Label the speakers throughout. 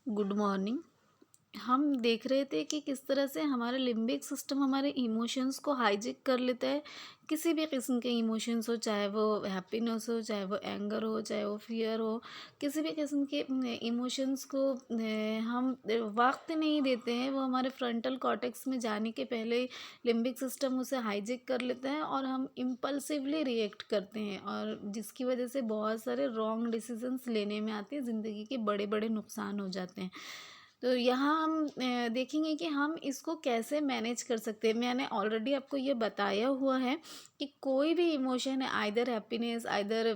Speaker 1: Good morning. हम देख रहे थे कि किस तरह से हमारा लिम्बिक सिस्टम हमारे इमोशंस को हाईजैक कर लेता है। किसी भी किस्म के इमोशंस हो, चाहे वो हैप्पीनेस हो, चाहे वो एंगर हो, चाहे वो फियर हो, किसी भी किस्म के इमोशंस को हम वक्त नहीं देते हैं। वो हमारे फ्रंटल कॉर्टेक्स में जाने के पहले लिम्बिक सिस्टम उसे हाईजैक कर लेता है और हम इम्पल्सिवली रिएक्ट करते हैं, और जिसकी वजह से बहुत सारे रॉन्ग डिसीजंस लेने में आते हैं, ज़िंदगी के बड़े बड़े नुकसान हो जाते हैं। तो यहाँ हम देखेंगे कि हम इसको कैसे मैनेज कर सकते हैं। मैंने ऑलरेडी आपको ये बताया हुआ है कि कोई भी इमोशन है, आइदर हैप्पीनेस, आइदर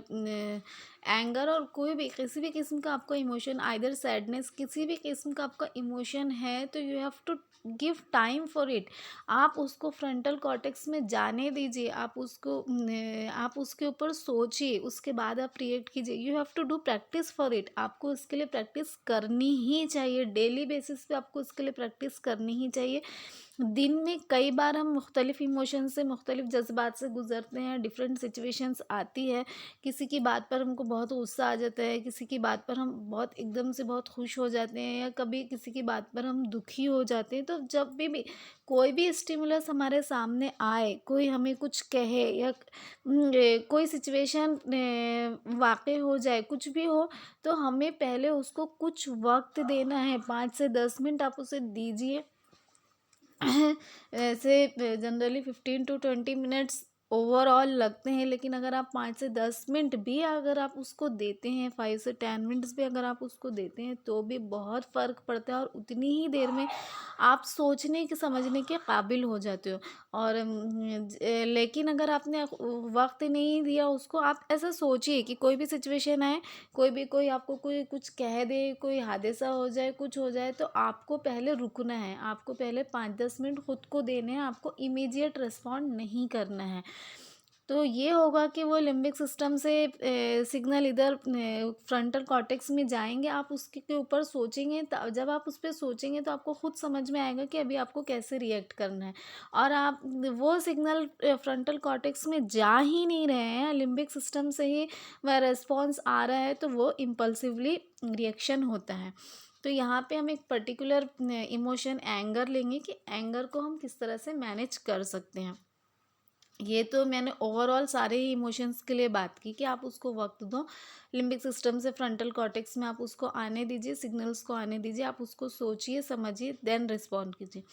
Speaker 1: एंगर, और कोई भी किसी भी किस्म का आपका इमोशन, आइदर सैडनेस, किसी भी किस्म का आपका इमोशन है, तो you have to give time for it. आप उसको फ्रंटल कॉर्टेक्स में जाने दीजिए, आप उसको आप उसके ऊपर सोचिए, उसके बाद आप रिएक्ट कीजिए। You have to do practice for it. आपको इसके लिए प्रैक्टिस करनी ही चाहिए, डेली बेसिस पे आपको इसके लिए प्रैक्टिस करनी ही चाहिए। दिन में कई बार हम मुख्तलिफ इमोशन से, मुख्तलिफ जज्बात से गुजरते हैं, डिफरेंट सिचुएशंस आती है। किसी की बात पर हमको बहुत गुस्सा आ जाता है, किसी की बात पर हम बहुत एकदम से बहुत खुश हो जाते हैं, या कभी किसी की बात पर हम दुखी हो जाते हैं। तो जब भी कोई भी स्टिमुलस हमारे सामने आए, कोई हमें कुछ कहे, या कोई सिचुएशन वाक़ई हो जाए, कुछ भी हो, तो हमें पहले उसको कुछ वक्त देना है। 5 से 10 मिनट आप उसे दीजिए। ऐसे जनरली 15 to 20 मिनट्स ओवरऑल लगते हैं, लेकिन अगर आप 5 से 10 मिनट भी अगर आप उसको देते हैं, 5 से 10 मिनट्स भी अगर आप उसको देते हैं, तो भी बहुत फ़र्क पड़ता है, और उतनी ही देर में आप सोचने के समझने के काबिल हो जाते हो। और लेकिन अगर आपने वक्त नहीं दिया उसको, आप ऐसा सोचिए कि कोई भी सिचुएशन आए, कोई आपको कोई कुछ कह दे, कोई हादसा हो जाए, कुछ हो जाए, तो आपको पहले रुकना है। आपको पहले 5-10 मिनट खुद को देने हैं, आपको इमीडिएट रिस्पॉन्ड नहीं करना है। तो ये होगा कि वो लिम्बिक सिस्टम से सिग्नल इधर फ्रंटल कॉर्टेक्स में जाएंगे। आप उसके के ऊपर सोचेंगे, जब आप उस पर सोचेंगे तो आपको खुद समझ में आएगा कि अभी आपको कैसे रिएक्ट करना है। और आप वो सिग्नल फ्रंटल कॉर्टेक्स में जा ही नहीं रहे हैं, लिम्बिक सिस्टम से ही वह रिस्पॉन्स आ रहा है, तो वो इम्पल्सिवली रिएक्शन होता है। तो यहाँ पे हम एक पर्टिकुलर इमोशन एंगर लेंगे कि एंगर को हम किस तरह से मैनेज कर सकते हैं। ये तो मैंने ओवरऑल सारे ही इमोशंस के लिए बात की कि आप उसको वक्त दो, लिम्बिक सिस्टम से फ्रंटल कॉर्टेक्स में आप उसको आने दीजिए, सिग्नल्स को आने दीजिए, आप उसको सोचिए, समझिए, देन रिस्पॉन्ड कीजिए।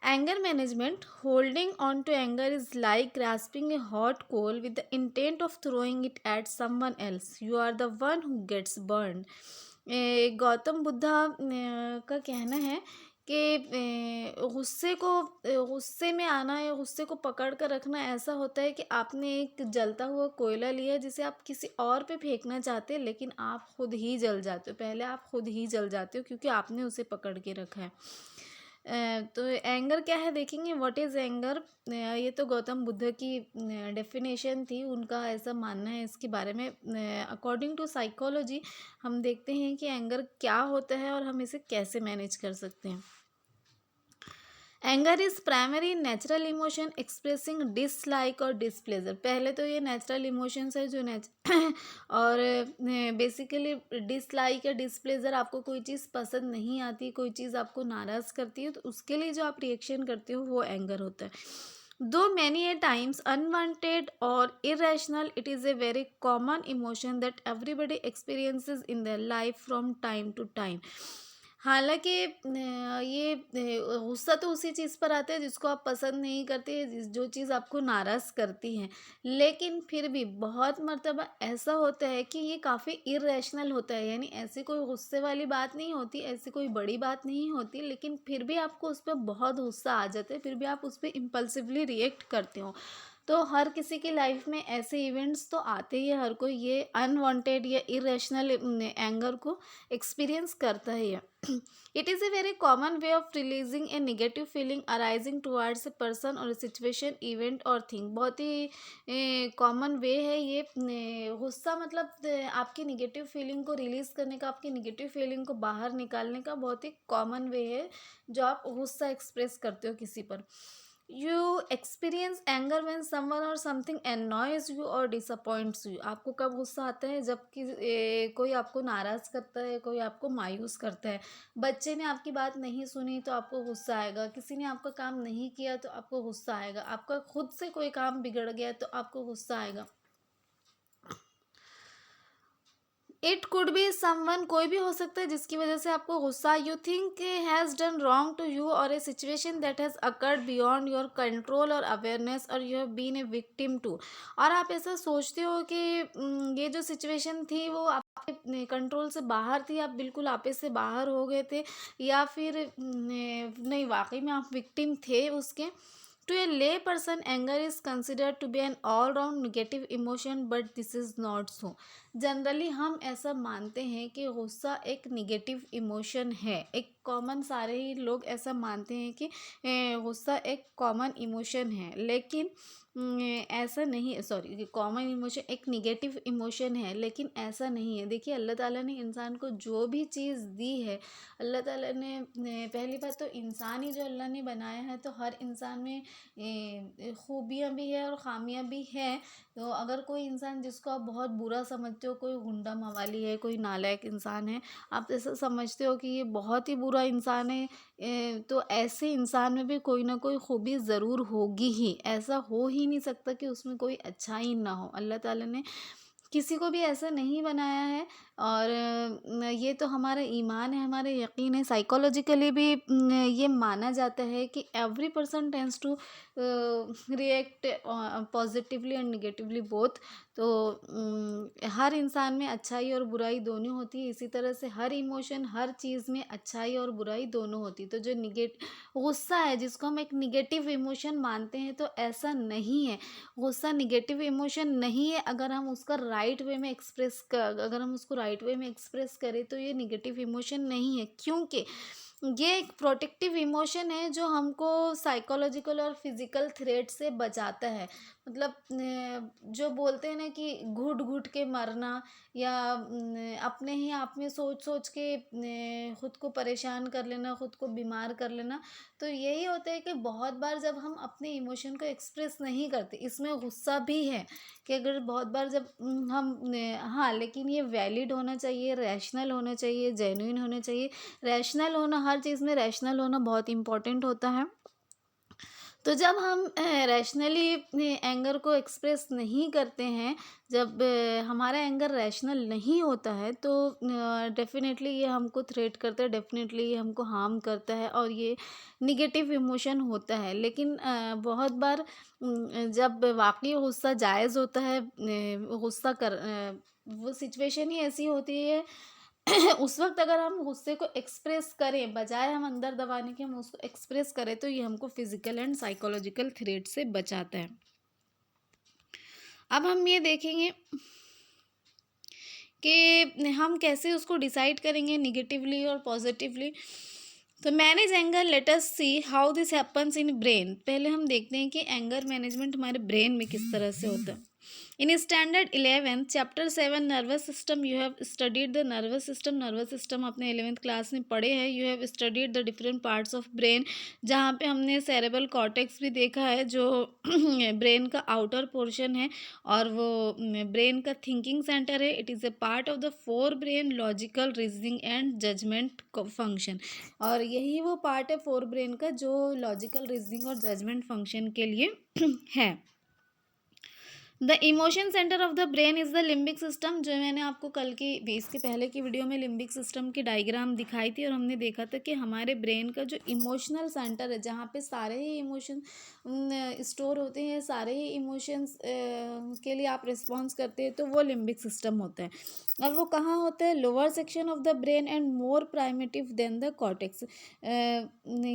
Speaker 1: Anger management: holding on to anger is like grasping a hot coal with the intent of throwing it at someone else. You are the one who gets burn. Gautam Buddha का कहना है कि गुस्से में आना या गुस्से को पकड़ कर रखना ऐसा होता है कि आपने एक जलता हुआ कोयला लिया, जिसे आप किसी और पे फेंकना चाहते हैं, लेकिन आप खुद ही जल जाते हो। पहले आप खुद ही जल जाते हो, क्योंकि आपने उसे पकड़ के रखा है। तो एंगर क्या है देखेंगे, व्हाट इज़ एंगर। ये तो गौतम बुद्ध की डेफिनेशन थी, उनका ऐसा मानना है इसके बारे में। अकॉर्डिंग टू साइकोलॉजी हम देखते हैं कि एंगर क्या होता है और हम इसे कैसे मैनेज कर सकते हैं। Anger is primary natural emotion expressing dislike और डिसप्लेजर। पहले तो ये नेचुरल इमोशंस है जो और बेसिकली डिसलाइक या डिसप्लेजर, आपको कोई चीज़ पसंद नहीं आती, कोई चीज़ आपको नाराज़ करती है, तो उसके लिए जो आप रिएक्शन करते हो वो एंगर होता है। Though many a times unwanted और irrational, it is a very common emotion that everybody experiences in their life from time to time. हालाँकि ये गुस्सा तो उसी चीज़ पर आता है जिसको आप पसंद नहीं करते, जो चीज़ आपको नाराज़ करती है। लेकिन फिर भी बहुत मर्तबा ऐसा होता है कि ये काफ़ी इर्रेशनल होता है, यानी ऐसी कोई गुस्से वाली बात नहीं होती, ऐसी कोई बड़ी बात नहीं होती, लेकिन फिर भी आपको उस पर बहुत गुस्सा आ जाता है, फिर भी आप उस पर इम्पल्सिवली रिएक्ट करते हो। तो हर किसी की लाइफ में ऐसे इवेंट्स तो आते ही है, हर कोई ये अनवांटेड या इरेशनल एंगर को एक्सपीरियंस करता ही है। It is a very common way of releasing a negative feeling arising towards a person or a situation, event or thing। बहुत ही कॉमन वे है ये। गुस्सा मतलब आपकी निगेटिव फीलिंग को रिलीज़ करने का, आपकी निगेटिव फीलिंग को बाहर निकालने का बहुत ही कॉमन वे है, जो आप गुस्सा एक्सप्रेस करते हो किसी पर। You experience anger when someone और समथिंग annoys यू और डिसअपॉइंट्स यू। आपको कब गुस्सा आता है? जब कि कोई आपको नाराज़ करता है, कोई आपको मायूस करता है। बच्चे ने आपकी बात नहीं सुनी तो आपको गुस्सा आएगा, किसी ने आपका काम नहीं किया तो आपको गुस्सा आएगा, आपका खुद से कोई काम बिगड़ गया तो आपको गुस्सा आएगा। इट कुड बी समवन, कोई भी हो सकता है जिसकी वजह से आपको गुस्सा। You think has done wrong to you or a situation that has occurred beyond your control or awareness or you have been a victim to. और आप ऐसा सोचते हो कि ये जो सिचुएशन थी वो आपके कंट्रोल से बाहर थी, आप बिल्कुल आपे से बाहर हो गए थे, या फिर नहीं, वाकई में आप विक्टिम थे उसके। To a lay person, anger is considered to be an all-round negative emotion, but this is not so. Generally हम ऐसा मानते हैं कि गुस्सा एक निगेटिव इमोशन है। एक कॉमन, सारे ही लोग ऐसा मानते हैं कि गुस्सा एक कॉमन इमोशन है, लेकिन ऐसा नहीं है। सॉरी, कॉमन इमोशन एक निगेटिव इमोशन है, लेकिन ऐसा नहीं है। देखिए, अल्लाह ताला ने इंसान को जो भी चीज़ दी है, अल्लाह ताला ने पहली बात तो इंसान ही जो अल्लाह ने बनाया है, तो हर इंसान में खूबियाँ भी है और ख़ामियाँ भी हैं। तो अगर कोई इंसान जिसको आप बहुत बुरा समझते हो, कोई गुंडा मवाली है, कोई नालायक इंसान है, आप ऐसा समझते हो कि ये बहुत ही बुरा इंसान है, तो ऐसे इंसान में भी कोई ना कोई खूबी ज़रूर होगी ही। ऐसा हो ही नहीं सकता कि उसमें कोई अच्छाई ना हो। अल्लाह ताला ने किसी को भी ऐसा नहीं बनाया है। और ये तो हमारा ईमान है, हमारा यकीन है। साइकोलॉजिकली भी ये माना जाता है कि every person tends to react positively and negatively both. तो हर इंसान में अच्छाई और बुराई दोनों होती है। इसी तरह से हर इमोशन, हर चीज़ में अच्छाई और बुराई दोनों होती है। तो जो गुस्सा है, जिसको हम एक निगेटिव इमोशन मानते हैं, तो ऐसा नहीं है। गुस्सा निगेटिव इमोशन नहीं है। अगर हम उसका राइट वे में अगर हम उसको राइट वे में एक्सप्रेस करें तो ये निगेटिव इमोशन नहीं है, क्योंकि ये एक प्रोटेक्टिव इमोशन है जो हमको साइकोलॉजिकल और फिजिकल थ्रेट से बचाता है। मतलब जो बोलते हैं ना कि घुट घुट के मरना, या अपने ही आप में सोच सोच के खुद को परेशान कर लेना, खुद को बीमार कर लेना। तो यही होता है कि बहुत बार जब हम अपने इमोशन को एक्सप्रेस नहीं करते, इसमें गुस्सा भी है कि अगर बहुत बार जब हाँ, लेकिन ये वैलिड होना चाहिए, रैशनल होना चाहिए, जेन्युइन होना चाहिए। रैशनल होना, हर चीज़ में रैशनल होना बहुत इम्पोर्टेंट होता है। तो जब हम रैशनली अपने एंगर को एक्सप्रेस नहीं करते हैं, जब हमारा एंगर रैशनल नहीं होता है, तो डेफ़िनेटली ये हमको थ्रेट करता है, डेफ़िनेटली ये हमको हार्म करता है और ये नेगेटिव इमोशन होता है। लेकिन बहुत बार जब वाक़ई गुस्सा जायज़ होता है, वो सिचुएशन ही ऐसी होती है उस वक़्त अगर हम गुस्से को एक्सप्रेस करें, बजाय हम अंदर दबाने के, हम उसको एक्सप्रेस करें, तो ये हमको फिज़िकल एंड साइकोलॉजिकल थ्रेट से बचाता है। अब हम ये देखेंगे कि हम कैसे उसको डिसाइड करेंगे नेगेटिवली और पॉजिटिवली। तो manage anger, let us see how this happens in brain. पहले हम देखते हैं कि एंगर मैनेजमेंट हमारे ब्रेन में किस तरह से होता है। In standard 11 chapter 7 nervous system you have studied the nervous system. Nervous system आपने 11th क्लास में पढ़े हैं। You have studied the different parts of brain, जहाँ पे हमने सेरेबल कॉर्टेक्स भी देखा है, जो ब्रेन का आउटर पोर्शन है और वो ब्रेन का थिंकिंग सेंटर है। It is a part of the forebrain logical, reasoning and judgement function. और यही वो पार्ट है फोर ब्रेन का जो लॉजिकल, रीजनिंग और जजमेंट फंक्शन के लिए है। The emotion centre of the brain is the limbic system. जो मैंने आपको कल की इसके पहले की वीडियो में लिम्बिक सिस्टम की डायग्राम दिखाई थी, और हमने देखा था कि हमारे ब्रेन का जो इमोशनल सेंटर है, जहाँ पे सारे ही इमोशन स्टोर होते हैं, सारे ही इमोशंस के लिए आप रिस्पॉन्स करते हैं, तो वो लिम्बिक सिस्टम होता है। अब वो कहाँ होता है? Lower section of the brain and more primitive than the cortex.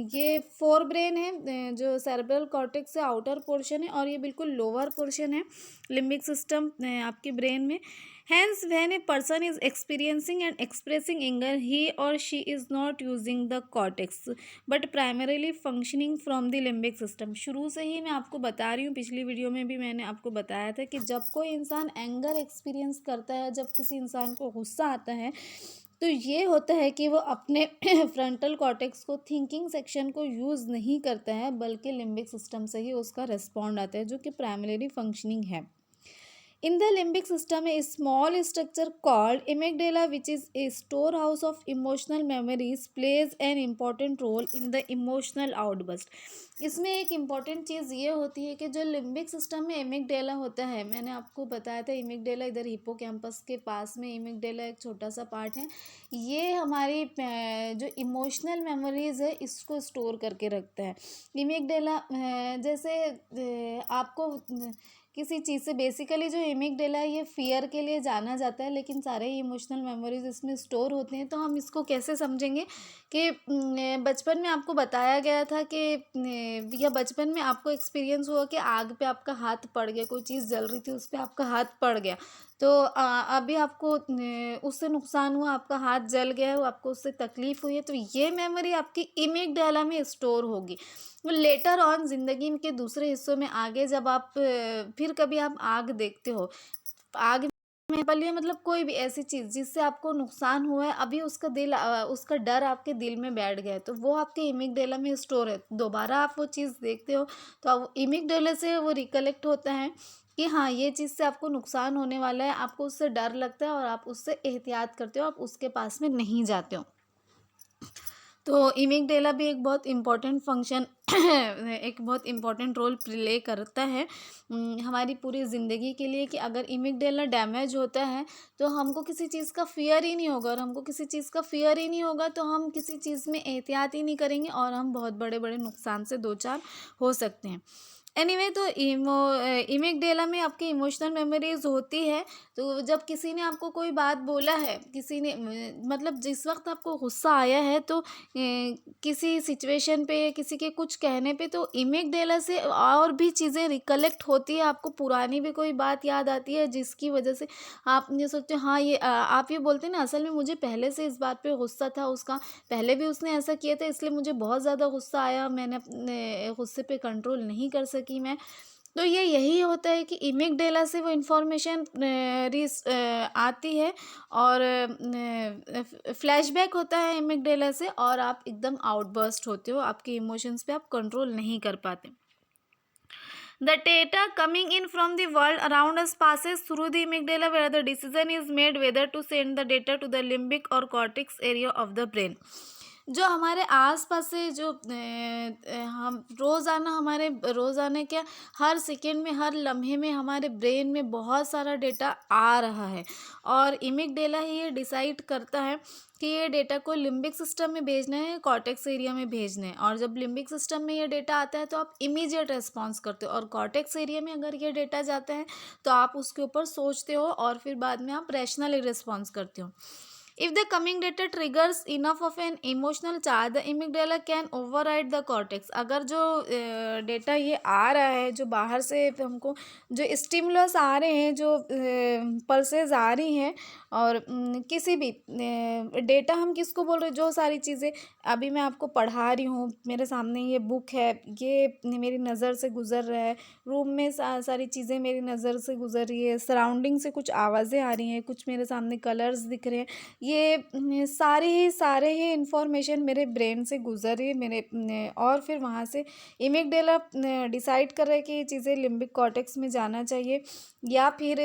Speaker 1: ये फोर ब्रेन है, जो सेरेब्रल कॉर्टेक्स से आउटर पोर्शन है, और ये बिल्कुल लोअर पोर्शन है लिम्बिक सिस्टम आपके ब्रेन में। Hence, when a person is experiencing and expressing anger, he or she is not using the cortex, but primarily functioning from the limbic system. शुरू से ही मैं आपको बता रही हूँ, पिछली वीडियो में भी मैंने आपको बताया था कि जब कोई इंसान एंगर एक्सपीरियंस करता है, जब किसी इंसान को गुस्सा आता है, तो ये होता है कि वो अपने फ्रंटल कॉर्टेक्स को थिंकिंग सेक्शन को यूज़ नहीं करता है, बल्कि लिम्बिक सिस्टम से ही उसका रिस्पॉन्ड आता है, जो कि प्राइमरी फंक्शनिंग है। In the limbic system, a small structure called amygdala, which is a storehouse of emotional memories, plays an important role in the emotional outburst. इसमें एक इम्पॉर्टेंट चीज़ ये होती है कि जो लिम्बिक सिस्टम में एमिगडेला होता है, मैंने आपको बताया था एमिगडेला इधर हिपोकैम्पस के पास में, एमिगडेला एक छोटा सा पार्ट है, ये हमारी जो इमोशनल मेमोरीज़ है इसको स्टोर करके रखता है। एमिगडेला जैसे आपको किसी चीज़ से बेसिकली जो एमिगडेला है ये फियर के लिए जाना जाता है, लेकिन सारे इमोशनल मेमोरीज इसमें स्टोर होते हैं। तो हम इसको कैसे समझेंगे कि बचपन में आपको बताया गया था कि या बचपन में आपको एक्सपीरियंस हुआ कि आग पे आपका हाथ पड़ गया, कोई चीज़ जल रही थी उस पर आपका हाथ पड़ गया, तो अभी आपको उससे नुकसान हुआ, आपका हाथ जल गया है, आपको उससे तकलीफ़ हुई है, तो ये मेमोरी आपकी एमिगडाला में स्टोर होगी। लेटर ऑन ज़िंदगी के दूसरे हिस्सों में आगे जब आप फिर कभी आप आग देखते हो, आग में पलिए मतलब कोई भी ऐसी चीज़ जिससे आपको नुकसान हुआ है, अभी उसका डर आपके दिल में बैठ गया है, तो वो आपके एमिगडाला में स्टोर है। दोबारा आप वो चीज़ देखते हो तो अब एमिगडाला से वो रिकलेक्ट होता है कि हाँ, ये चीज़ से आपको नुकसान होने वाला है, आपको उससे डर लगता है और आप उससे एहतियात करते हो, आप उसके पास में नहीं जाते हो। तो एमिगडाला भी एक बहुत इम्पोर्टेंट फंक्शन एक बहुत इम्पोर्टेंट रोल प्ले करता है हमारी पूरी ज़िंदगी के लिए, कि अगर एमिगडाला डैमेज होता है तो हमको किसी चीज़ का फ़ियर ही नहीं होगा, और हमको किसी चीज़ का फ़ियर ही नहीं होगा तो हम किसी चीज़ में एहतियात ही नहीं करेंगे और हम बहुत बड़े बड़े नुकसान से दो चार हो सकते हैं। एनीवे तो एमिगडाला में आपकी इमोशनल मेमोरीज होती है। तो जब किसी ने आपको कोई बात बोला है, किसी ने मतलब जिस वक्त आपको गुस्सा आया है, तो किसी सिचुएशन पे किसी के कुछ कहने पे, तो एमिगडाला से और भी चीज़ें रिकलेक्ट होती है, आपको पुरानी भी कोई बात याद आती है जिसकी वजह से आप ये सोचते हो हाँ ये आप ये बोलते हैं ना, असल में मुझे पहले से इस बात पे गुस्सा था, उसका पहले भी उसने ऐसा किया था इसलिए मुझे बहुत ज़्यादा गुस्सा आया, मैंने अपने गुस्से पे कंट्रोल नहीं कर सकी मैं। तो ये यही होता है कि एमिगडाला से वो इन्फॉर्मेशन आती है और फ्लैशबैक होता है एमिगडाला से, और आप एकदम आउटबर्स्ट होते हो, आपके इमोशंस पे आप कंट्रोल नहीं कर पाते। The data coming in from the world around us passes through the amygdala, where the decision is made whether to send the data to the limbic or cortex area of the brain. जो हमारे आसपास से जो हम हमारे रोज़ाना क्या हर second में, हर लम्हे में हमारे ब्रेन में बहुत सारा डेटा आ रहा है, और एमिगडाला ही ये डिसाइड करता है कि ये डेटा को लिम्बिक सिस्टम में भेजना है, कॉर्टेक्स एरिया में भेजना है। और जब लिम्बिक सिस्टम में ये डेटा आता है तो आप इमीडिएट रिस्पॉन्स करते हो, और कॉर्टेक्स एरिया में अगर ये डेटा जाता है तो आप उसके ऊपर सोचते हो और फिर बाद में आप रैशनली रिस्पॉन्स करते हो। If the coming data triggers enough of an emotional charge, the amygdala can override the cortex. अगर जो डेटा ये आ रहा है, जो बाहर से हमको जो स्टिमुलस आ रहे हैं, जो पल्सेस आ रही हैं, और किसी भी डेटा हम किसको बोल रहे हैं, जो सारी चीज़ें अभी मैं आपको पढ़ा रही हूँ, मेरे सामने ये बुक है, ये मेरी नज़र से गुज़र रहा है, रूम में सारी चीज़ें मेरी नज़र से गुज़र रही है, सराउंडिंग से कुछ आवाज़ें आ रही हैं, कुछ मेरे सामने कलर्स दिख रहे हैं, ये सारे ही इन्फॉर्मेशन मेरे ब्रेन से गुजर रही है और फिर वहाँ से एमिगडाला डिसाइड कर रहा है कि ये चीज़ें लिम्बिक कॉर्टेक्स में जाना चाहिए या फिर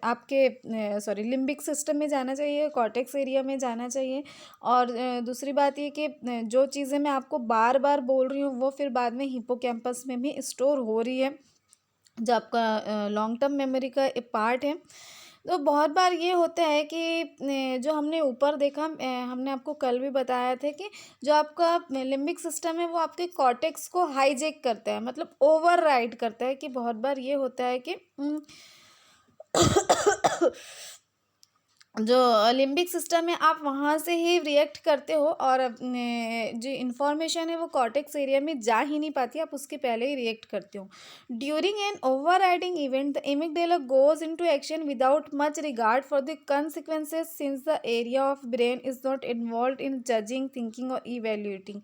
Speaker 1: आपके लिम्बिक सिस्टम में जाना चाहिए, कॉर्टेक्स एरिया में जाना चाहिए। और दूसरी बात ये कि जो चीज़ें मैं आपको बार बार बोल रही हूँ वो फिर बाद में हिपोकैम्पस में भी स्टोर हो रही है, जो आपका लॉन्ग टर्म मेमोरी का एक पार्ट है। तो बहुत बार ये होता है कि जो हमने ऊपर देखा, हमने आपको कल भी बताया था कि जो आपका लिम्बिक सिस्टम है वो आपके कॉर्टेक्स को हाईजैक करता है, मतलब ओवरराइड करता है, कि बहुत बार ये होता है कि जो लिम्बिक सिस्टम है आप वहाँ से ही रिएक्ट करते हो, और जो इन्फॉर्मेशन है वो कॉर्टेक्स एरिया में जा ही नहीं पाती, आप उसके पहले ही रिएक्ट करते हो। During an overriding event the amygdala goes into action without much regard for the consequences, since the area of brain is not involve in judging, thinking और इवेल्यूएटिंग।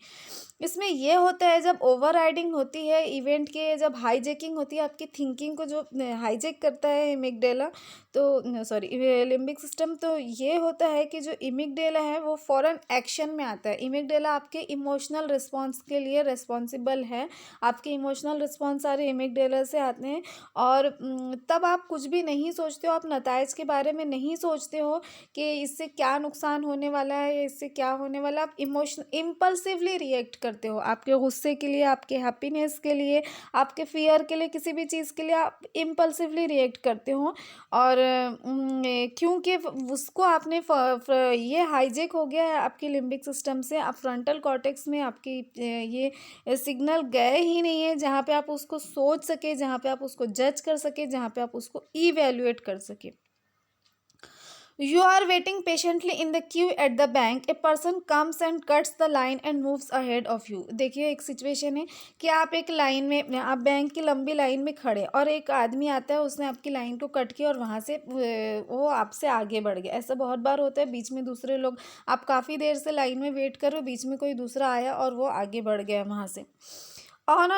Speaker 1: इसमें ये होता है जब ओवरराइडिंग होती है इवेंट के, जब हाईजैकिंग होती है आपकी थिंकिंग को, जो हाईजैक करता है एमिगडाला, तो लिम्बिक सिस्टम, तो ये होता है कि जो इमिगडेला है वो फ़ौरन एक्शन में आता है। इमिगडेला आपके इमोशनल रिस्पॉन्स के लिए रिस्पॉन्सिबल है। आपके इमोशनल रिस्पॉन्स सारे इमिगडेला से आते हैं और तब आप कुछ भी नहीं सोचते हो, आप नताइज के बारे में नहीं सोचते हो कि इससे क्या नुकसान होने वाला है या इससे क्या होने वाला है। आप इम्पल्सिवली रिएक्ट करते हो। आपके गुस्से के लिए, आपके हैप्पीनेस के लिए, आपके फ़ियर के लिए, किसी भी चीज़ के लिए आप इम्पल्सिवली रिएक्ट करते हो और क्योंकि उसको आपने ये हाईजेक हो गया है आपकी लिम्बिक सिस्टम से। आप फ्रंटल कॉर्टेक्स में आपकी ये सिग्नल गए ही नहीं है जहाँ पे आप उसको सोच सके, जहाँ पे आप उसको जज कर सके, जहाँ पे आप उसको इवैल्यूएट कर सके। You are waiting patiently in the queue at the bank. A person comes and cuts the line and moves ahead of you. देखिए एक सिचुएशन है कि आप एक लाइन में, आप बैंक की लंबी लाइन में खड़े और एक आदमी आता है, उसने आपकी लाइन को कट किया और वहाँ से वो आपसे आगे बढ़ गया। ऐसा बहुत बार होता है, बीच में दूसरे लोग, आप काफ़ी देर से लाइन में वेट कर रहे हो, बीच में कोई दूसरा आया और वो आगे बढ़ गया वहाँ से। On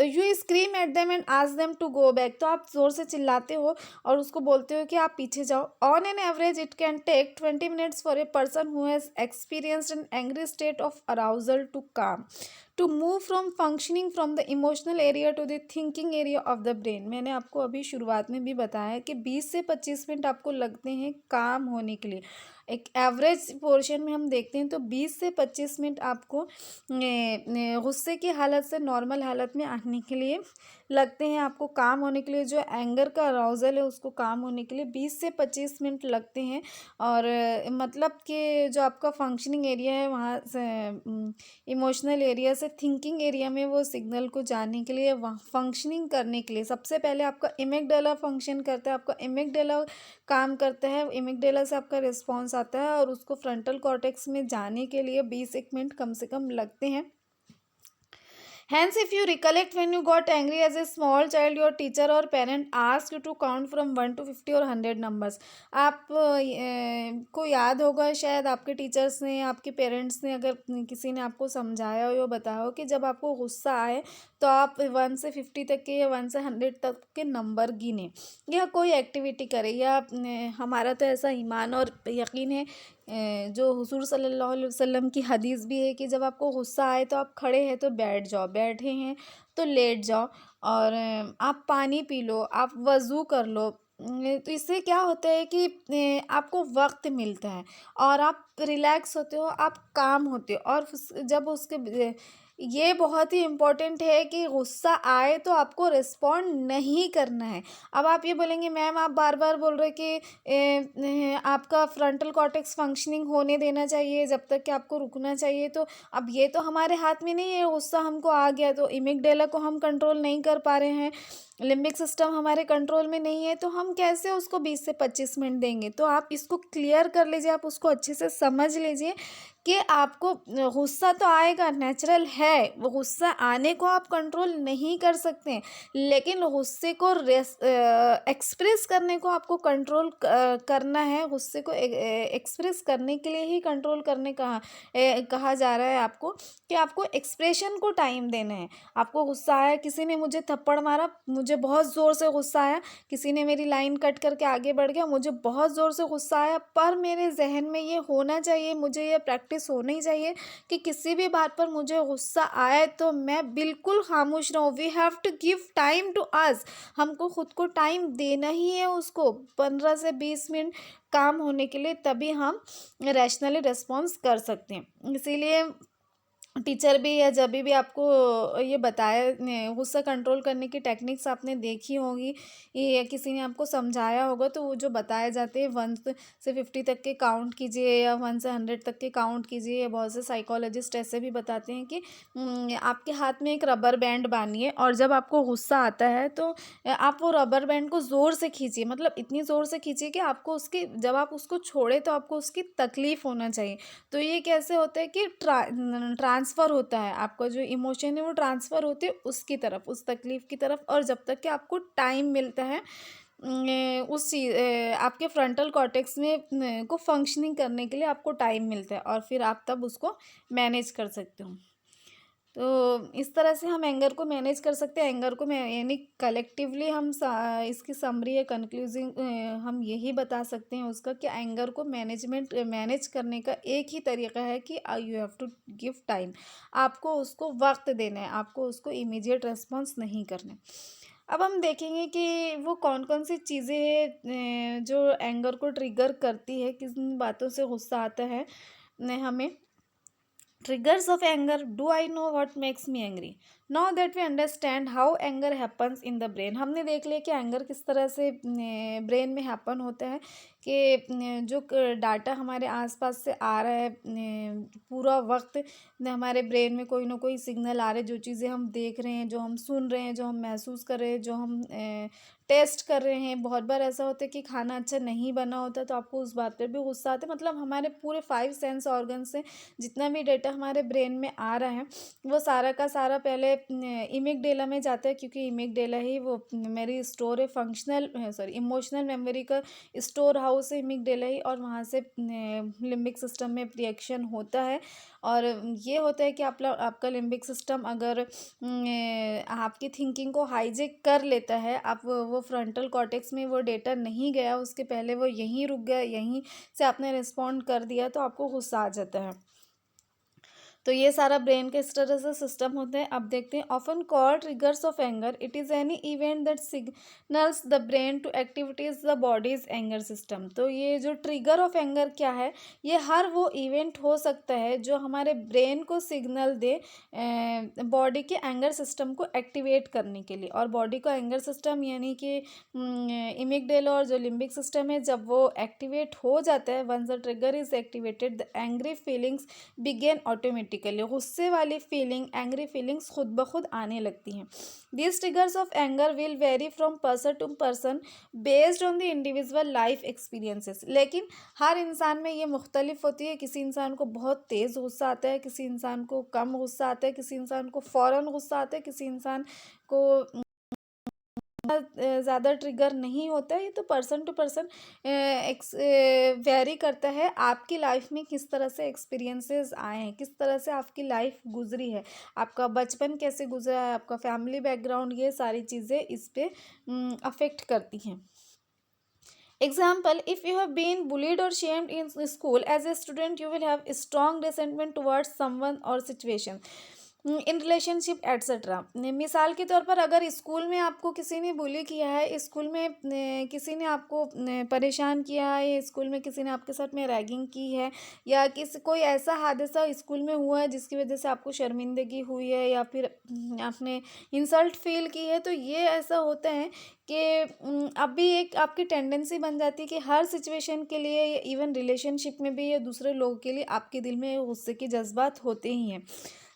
Speaker 1: you scream at them and ask them to go back. तो आप ज़ोर से चिल्लाते हो और उसको बोलते हो कि आप पीछे जाओ। On an average it can take 20 minutes for a person who has experienced an angry state of arousal to calm to move from functioning from the emotional area to the thinking area of the brain. मैंने आपको अभी शुरुआत में भी बताया है कि 20 से 25 मिनट आपको लगते हैं काम होने के लिए। एक एवरेज पोर्शन में हम देखते हैं तो 20 से 25 मिनट आपको गुस्से की हालत से नॉर्मल हालत में आने के लिए लगते हैं। आपको काम होने के लिए, जो एंगर का अराउजल है उसको काम होने के लिए 20 से 25 मिनट लगते हैं। और मतलब कि जो आपका फंक्शनिंग एरिया है वहाँ से इमोशनल एरिया से थिंकिंग एरिया में वो सिग्नल को जाने के लिए, वहाँ फंक्शनिंग करने के लिए सबसे पहले आपका इमिगडाला फंक्शन करता है। आपका इमिगडाला काम करता है, इमिगडाला से आपका रिस्पॉन्स आता है और उसको फ्रंटल कॉर्टेक्स में जाने के लिए 20 मिनट कम से कम लगते हैं। Hence, if you recollect when you got angry as a small child, your teacher or parent asked you to count from 1 to 50 or 100 numbers. आप को याद होगा शायद आपके टीचर्स ने, आपके पेरेंट्स ने, अगर किसी ने आपको समझाया हो या बताया हो कि जब आपको गुस्सा आए तो आप 1 से 50 तक के या 1 से 100 तक के नंबर गिने या कोई एक्टिविटी करें। या हमारा तो ऐसा ईमान और यकीन है, जो हुजूर सल्लल्लाहु अलैहि वसल्लम की हदीस भी है कि जब आपको गुस्सा आए तो आप खड़े हैं तो बैठ जाओ, बैठे हैं तो लेट जाओ और आप पानी पी लो, आप वज़ू कर लो। तो इससे क्या होता है कि आपको वक्त मिलता है और आप रिलैक्स होते हो, आप काम होते हो। और जब उसके ये बहुत ही इम्पोर्टेंट है कि गुस्सा आए तो आपको रिस्पॉन्ड नहीं करना है। अब आप ये बोलेंगे मैम आप बार बार बोल रहे कि आपका फ्रंटल कॉर्टेक्स फंक्शनिंग होने देना चाहिए, जब तक कि आपको रुकना चाहिए। तो अब ये तो हमारे हाथ में नहीं है, गुस्सा हमको आ गया तो इमिगडाला को हम कंट्रोल नहीं कर पा रहे हैं, लिम्बिक सिस्टम हमारे कंट्रोल में नहीं है, तो हम कैसे उसको 20 से 25 मिनट देंगे। तो आप इसको क्लियर कर लीजिए, आप उसको अच्छे से समझ लीजिए कि आपको गुस्सा तो आएगा, नेचुरल है, वो गुस्सा आने को आप कंट्रोल नहीं कर सकते हैं, लेकिन गुस्से को एक्सप्रेस करने को आपको कंट्रोल करना है। गुस्से को एक्सप्रेस करने के लिए ही कंट्रोल करने कहा जा रहा है आपको, कि आपको एक्सप्रेशन को टाइम देना है। आपको गुस्सा आया, किसी ने मुझे थप्पड़ मारा, मुझे बहुत ज़ोर से गुस्सा आया, किसी ने मेरी लाइन कट करके आगे बढ़ गया, मुझे बहुत ज़ोर से गुस्सा आया, पर मेरे जहन में ये होना चाहिए, मुझे ये प्रैक्टिस होनी चाहिए कि किसी भी बात पर मुझे गुस्सा आए तो मैं बिल्कुल खामोश रहूँ। We have to give time to us. हमको खुद को टाइम देना ही है, उसको 15 से 20 मिनट काम होने के लिए, तभी हम रैशनली रिस्पॉन्स कर सकते हैं। इसीलिए टीचर भी या जब भी आपको ये बताया, गुस्सा कंट्रोल करने की टेक्निक्स आपने देखी होंगी या किसी ने आपको समझाया होगा, तो वो जो बताए जाते हैं 1 से 50 तक के काउंट कीजिए या 1 से 100 तक के काउंट कीजिए। या बहुत से साइकोलॉजिस्ट ऐसे भी बताते हैं कि आपके हाथ में एक रबर बैंड बांधिए और जब आपको गुस्सा आता है तो आप वो रबर बैंड को ज़ोर से खींचिए, मतलब इतनी ज़ोर से खींचिए कि आपको उसकी, जब आप उसको छोड़े तो आपको उसकी तकलीफ़ होना चाहिए। तो ये कैसे होता है कि ट्रांसफ़र होता है, आपका जो इमोशन है वो ट्रांसफ़र होते है उसकी तरफ, उस तकलीफ़ की तरफ। और जब तक कि आपको टाइम मिलता है उस चीज़ आपके फ्रंटल कॉर्टेक्स में को फंक्शनिंग करने के लिए आपको टाइम मिलता है और फिर आप तब उसको मैनेज कर सकते हो। तो इस तरह से हम एंगर को मैनेज कर सकते हैं। एंगर को मैं यानी कलेक्टिवली हम इसकी समरी या कंक्लूजिंग हम यही बता सकते हैं उसका कि एंगर को मैनेज करने का एक ही तरीका है कि you have to give time. आपको उसको वक्त देना है, आपको उसको इमीडिएट रेस्पॉन्स नहीं करना है। अब हम देखेंगे कि वो कौन कौन सी चीज़ें हैं जो एंगर को ट्रिगर करती है, किन बातों से गुस्सा आता है हमें। Triggers of anger. Do I know what makes me angry? Now that we understand how anger happens in the brain, हमने देख लिया कि एंगर किस तरह से ब्रेन में हैपन होता है कि जो डाटा हमारे आसपास से आ रहा है पूरा वक्त हमारे ब्रेन में कोई ना कोई सिग्नल आ रहे हैं, जो चीज़ें हम देख रहे हैं, जो हम सुन रहे हैं, जो हम महसूस कर रहे हैं, जो हम टेस्ट कर रहे हैं। बहुत बार ऐसा होता है कि खाना अच्छा नहीं बना होता तो आपको उस बात पर भी गुस्सा आता है। मतलब हमारे पूरे 5 सेंस ऑर्गन से जितना भी डेटा हमारे ब्रेन में आ रहा है वो सारा का सारा पहले इमिगडेला में जाता है, क्योंकि इमिगडेला ही वो मेरी स्टोर है फंक्शनल इमोशनल मेमोरी का स्टोर हाउस है इमिगडेला ही, और वहाँ से लिम्बिक सिस्टम में रिएक्शन होता है। और ये होता है कि आपका लिम्बिक सिस्टम अगर आपकी थिंकिंग को हाईजेक कर लेता है, आप वो फ्रंटल कॉर्टेक्स में वो डेटा नहीं गया, उसके पहले वो यहीं रुक गया, यहीं से आपने रिस्पॉन्ड कर दिया, तो आपको गुस्सा आ जाता है। तो ये सारा ब्रेन के इस तरह से सिस्टम होते हैं। अब देखते हैं often call triggers of anger. It is any event that signals the brain to activities the body's anger system. तो ये जो ट्रिगर ऑफ एंगर क्या है, ये हर वो इवेंट हो सकता है जो हमारे ब्रेन को सिग्नल दे बॉडी के एंगर सिस्टम को एक्टिवेट करने के लिए। और बॉडी का एंगर सिस्टम यानी कि इमिगडेला और जो लिम्बिक सिस्टम है, जब वो एक्टिवेट हो जाता है, once the trigger is activated the angry feelings begin automatically. गुस्से वाली फीलिंग, एंग्री फीलिंग्स खुद ब खुद आने लगती हैं। These triggers of anger will vary from person to person based on the individual life experiences. लेकिन हर इंसान में ये मुख्तलिफ होती है। किसी इंसान को बहुत तेज़ गुस्सा आता है, किसी इंसान को कम गुस्सा आता है, किसी इंसान को फ़ौरन गुस्सा आता है, किसी इंसान को ज़्यादा ट्रिगर नहीं होता है। ये तो पर्सन टू पर्सन वेरी करता है। आपकी लाइफ में किस तरह से एक्सपीरियंसेस आए हैं, किस तरह से आपकी लाइफ गुजरी है, आपका बचपन कैसे गुजरा है, आपका फैमिली बैकग्राउंड, ये सारी चीज़ें इस पे अफेक्ट करती हैं। Example, if you have been bullied or shamed in school as a student, you will have a strong resentment towards someone or situation in relationship etcetera. मिसाल के तौर पर अगर स्कूल में आपको किसी ने बुली किया है, स्कूल में किसी ने आपको परेशान किया है, स्कूल में किसी ने आपके साथ में रैगिंग की है, या कोई ऐसा हादसा स्कूल में हुआ है जिसकी वजह से आपको शर्मिंदगी हुई है, या फिर आपने इंसल्ट फील की है, तो ये ऐसा होता है कि अभी एक आपकी टेंडेंसी बन जाती है कि हर सिचुएशन के लिए, इवन रिलेशनशिप में भी या दूसरे लोगों के लिए, आपके दिल में गुस्से के जज्बात होते ही हैं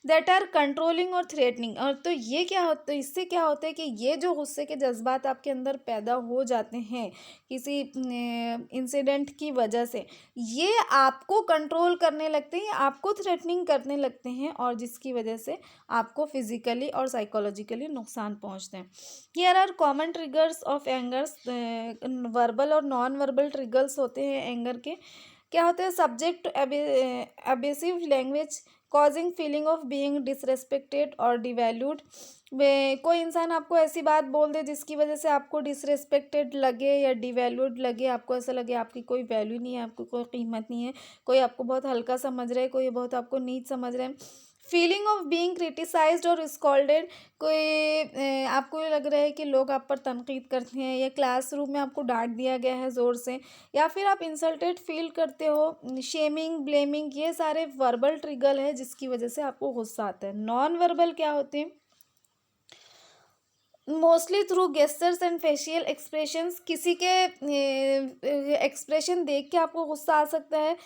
Speaker 1: दैट आर कंट्रोलिंग और थ्रेटनिंग। और तो ये क्या होता है, इससे क्या होता है कि ये जो गुस्से के जज्बात आपके अंदर पैदा हो जाते हैं किसी इंसिडेंट की वजह से, ये आपको कंट्रोल करने लगते हैं, आपको थ्रेटनिंग करने लगते हैं, और जिसकी वजह से आपको फिजिकली और साइकोलॉजिकली नुकसान पहुंचते हैं। Here are common triggers of angers. Verbal और नॉन वर्बल ट्रिगर्स होते हैं एंगर के। क्या होता है, subject abusive language causing feeling of being disrespected or devalued. कोई इंसान आपको ऐसी बात बोल दे जिसकी वजह से आपको डिसरेस्पेक्टेड लगे या डिवैल्यूड लगे, आपको ऐसा लगे आपकी कोई वैल्यू नहीं है, आपको कोई कीमत नहीं है, कोई आपको बहुत हल्का समझ रहा है, कोई बहुत आपको नीच समझ रहा है। फीलिंग ऑफ बीइंग क्रिटिसाइज्ड और स्कॉल्डेड। कोई आपको ये लग रहा है कि लोग आप पर तनकीद करते हैं, या क्लासरूम में आपको डांट दिया गया है ज़ोर से, या फिर आप इंसल्टेड फील करते हो। शेमिंग, ब्लेमिंग, ये सारे वर्बल ट्रिगर है जिसकी वजह से आपको गुस्सा आता है। नॉन वर्बल क्या होते हैं, mostly through gestures and facial expressions. किसी के एक्सप्रेशन देख के आपको गुस्सा आ सकता है,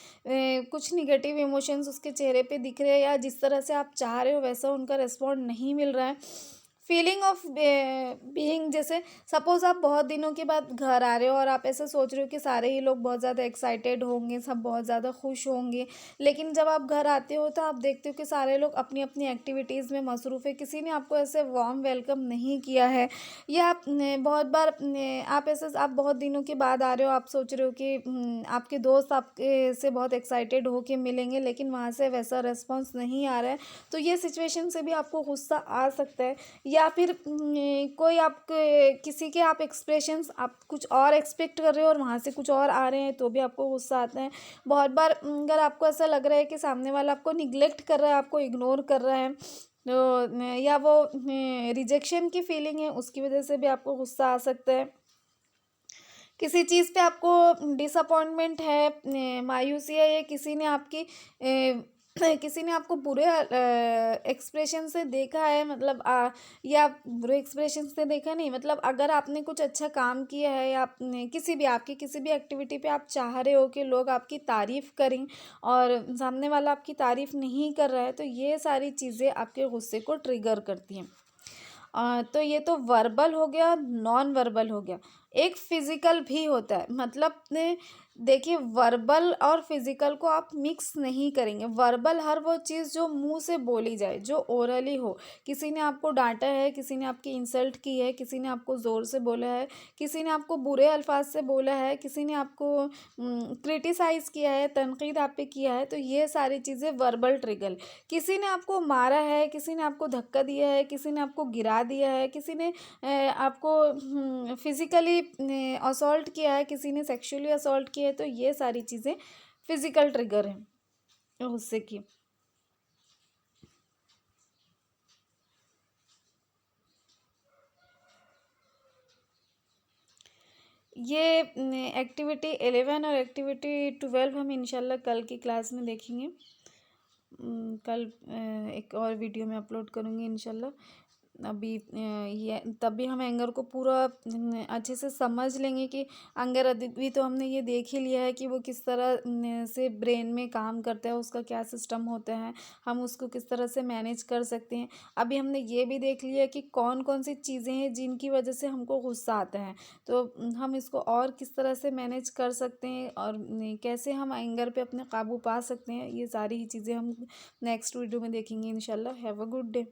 Speaker 1: कुछ निगेटिव इमोशंस उसके चेहरे पे दिख रहे हैं, या जिस तरह से आप चाह रहे हो वैसा उनका रिस्पॉन्ड नहीं मिल रहा है। फीलिंग ऑफ बीइंग, जैसे सपोज आप बहुत दिनों के बाद घर आ रहे हो और आप ऐसा सोच रहे हो कि सारे ही लोग बहुत ज़्यादा एक्साइटेड होंगे, सब बहुत ज़्यादा खुश होंगे, लेकिन जब आप घर आते हो तो आप देखते हो कि सारे लोग अपनी अपनी एक्टिविटीज़ में मसरूफ़ है, किसी ने आपको ऐसे वार्म वेलकम नहीं किया है। या आप बहुत बार आप ऐसे आप बहुत दिनों के बाद आ रहे हो, आप सोच रहे हो कि आपके दोस्त आपके से बहुत एक्साइटेड होके मिलेंगे, लेकिन वहाँ से वैसा रिस्पॉन्स नहीं आ रहा है, तो ये सिचुएशन से भी आपको गुस्सा आ सकता है। या फिर कोई आपके किसी के आप एक्सप्रेशंस आप कुछ और एक्सपेक्ट कर रहे हो और वहाँ से कुछ और आ रहे हैं, तो भी आपको गुस्सा आता है। बहुत बार अगर आपको ऐसा लग रहा है कि सामने वाला आपको निग्लेक्ट कर रहा है, आपको इग्नोर कर रहा है, तो या वो रिजेक्शन की फीलिंग है, उसकी वजह से भी आपको गुस्सा आ सकता है। किसी चीज़ पे आपको डिसअपॉइंटमेंट है, मायूसी है, या किसी ने आपकी किसी ने आपको बुरे एक्सप्रेशन से देखा है, मतलब या बुरे एक्सप्रेशन से देखा नहीं, मतलब अगर आपने कुछ अच्छा काम किया है, या आपने किसी भी एक्टिविटी पे आप चाह रहे हो कि लोग आपकी तारीफ़ करें और सामने वाला आपकी तारीफ़ नहीं कर रहा है, तो ये सारी चीज़ें आपके गुस्से को ट्रिगर करती हैं। तो ये तो वर्बल हो गया, नॉन वर्बल हो गया। एक फिज़िकल भी होता है, मतलब ने देखिए, वर्बल और फिज़िकल को आप मिक्स नहीं करेंगे। वर्बल हर वो चीज़ जो मुँह से बोली जाए, जो ओरली हो। किसी ने आपको डाँटा है, किसी ने आपकी इंसल्ट की है, किसी ने आपको ज़ोर से बोला है, किसी ने आपको बुरे अल्फाज से बोला है, किसी ने आपको क्रिटिसाइज़ किया है, तनकीद आप पे किया है, तो ये सारी चीज़ें वर्बल ट्रिगर। किसी ने आपको मारा है, किसी ने आपको धक्का दिया है, किसी ने आपको गिरा दिया है, किसी ने आपको फिज़िकली असॉल्ट किया है, किसी ने सेक्सुअली असॉल्ट किया है, तो ये सारी चीज़ें फिज़िकल ट्रिगर हैं गुस्से की। ये एक्टिविटी 11 और एक्टिविटी 12 हम इंशाल्लाह कल की क्लास में देखेंगे। कल एक और वीडियो में अपलोड करूँगी इंशाल्लाह। अभी ये तभी हम एंगर को पूरा अच्छे से समझ लेंगे कि एंगर अभी तो हमने ये देख ही लिया है कि वो किस तरह से ब्रेन में काम करता है, उसका क्या सिस्टम होता है, हम उसको किस तरह से मैनेज कर सकते हैं। अभी हमने ये भी देख लिया कि कौन कौन सी चीज़ें हैं जिनकी वजह से हमको गुस्सा आता है, तो हम इसको और किस तरह से मैनेज कर सकते हैं और कैसे हम एंगर पे अपने काबू पा सकते हैं, ये सारी ही चीज़ें हम नेक्स्ट वीडियो में देखेंगे इंशाल्लाह। Have a good day.